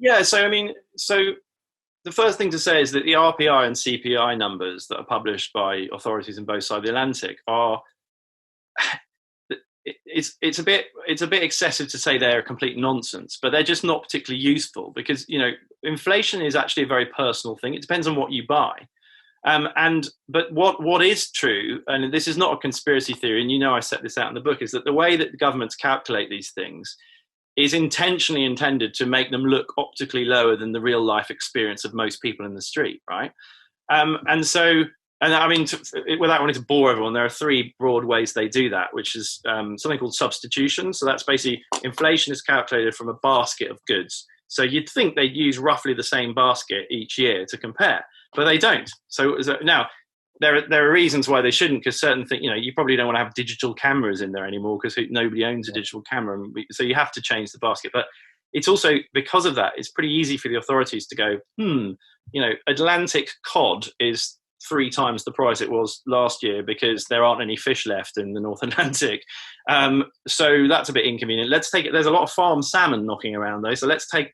Yeah, so I mean, so the first thing to say is that the RPI and CPI numbers that are published by authorities on both sides of the Atlantic are it's a bit excessive to say they're complete nonsense, but they're just not particularly useful because inflation is actually a very personal thing. It depends on what you buy. But what is true, and this is not a conspiracy theory, and I set this out in the book, is that the way that the governments calculate these things is intentionally intended to make them look optically lower than the real life experience of most people in the street, right? And I mean, without wanting to bore everyone, there are three broad ways they do that, which is something called substitution. So that's basically inflation is calculated from a basket of goods. So you'd think they'd use roughly the same basket each year to compare, but they don't. So now there are reasons why they shouldn't, because certain things, you probably don't want to have digital cameras in there anymore because nobody owns a digital camera. So you have to change the basket. But it's also, because of that, it's pretty easy for the authorities to go, Atlantic cod is 3 times the price it was last year because there aren't any fish left in the North Atlantic. So that's a bit inconvenient. There's a lot of farmed salmon knocking around though. So let's take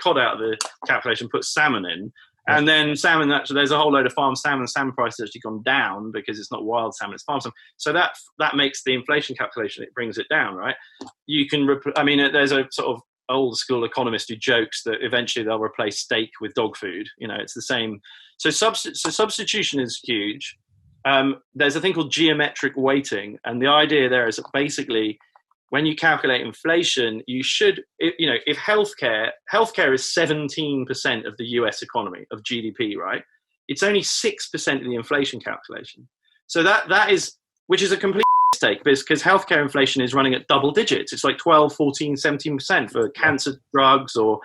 cod out of the calculation, put salmon in. And then salmon, actually, there's a whole load of farmed salmon. Salmon price has actually gone down because it's not wild salmon, it's farmed salmon. So that makes the inflation calculation, it brings it down, right? There's a sort of old school economist who jokes that eventually they'll replace steak with dog food. It's the same. So substitution is huge. There's a thing called geometric weighting. And the idea there is that basically when you calculate inflation, you should, if healthcare is 17% of the US economy, of GDP, right? It's only 6% of the inflation calculation. So that is, which is a complete mistake because healthcare inflation is running at double digits. It's like 12, 14, 17% for cancer drugs or,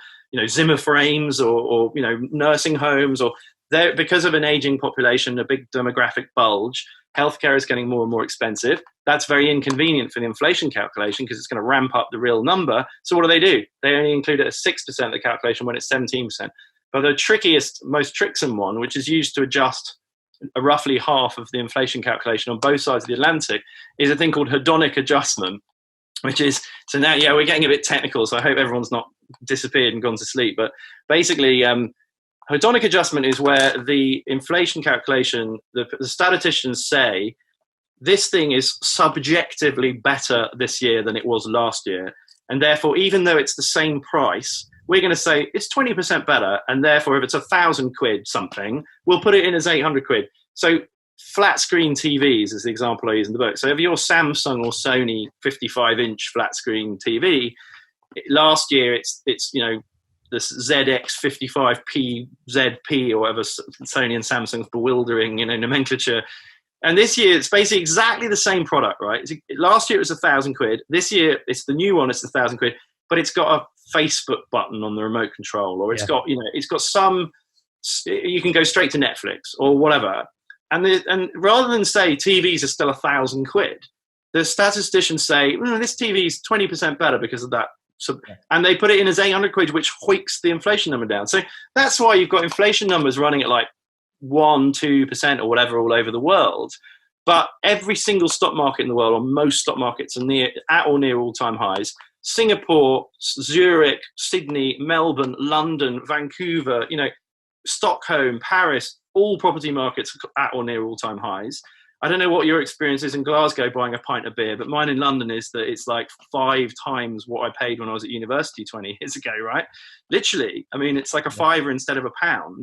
Zimmer frames or nursing homes because of an aging population, a big demographic bulge. Healthcare is getting more and more expensive. That's very inconvenient for the inflation calculation because it's going to ramp up the real number. So what do? They only include it as 6% of the calculation when it's 17%. But the trickiest, most tricksome one, which is used to adjust roughly half of the inflation calculation on both sides of the Atlantic, is a thing called hedonic adjustment, which is, so now, we're getting a bit technical, so I hope everyone's not disappeared and gone to sleep. But basically, hedonic adjustment is where the inflation calculation, the statisticians say, this thing is subjectively better this year than it was last year. And therefore, even though it's the same price, we're going to say it's 20% better. And therefore, if it's 1,000 quid something, we'll put it in as 800 quid. So flat screen TVs is the example I use in the book. So if your Samsung or Sony 55-inch flat screen TV, last year it's this ZX55P, ZP, or whatever Sony and Samsung's bewildering, nomenclature. And this year, it's basically exactly the same product, right? Last year, it was 1,000 quid. This year, it's the new one, it's 1,000 quid. But it's got a Facebook button on the remote control, or it's got, it's got some, you can go straight to Netflix or whatever. And rather than say TVs are still 1,000 quid, the statisticians say, this TV is 20% better because of that. And they put it in as 800 quid, which hoiks the inflation number down. So that's why you've got inflation numbers running at like 1-2% or whatever all over the world. But every single stock market in the world, or most stock markets, are at or near all-time highs. Singapore, Zurich, Sydney, Melbourne, London, Vancouver, Stockholm, Paris, all property markets at or near all-time highs. I don't know what your experience is in Glasgow buying a pint of beer, but mine in London is that it's like 5 times what I paid when I was at university 20 years ago, right? Literally. I mean, it's like a fiver instead of a pound.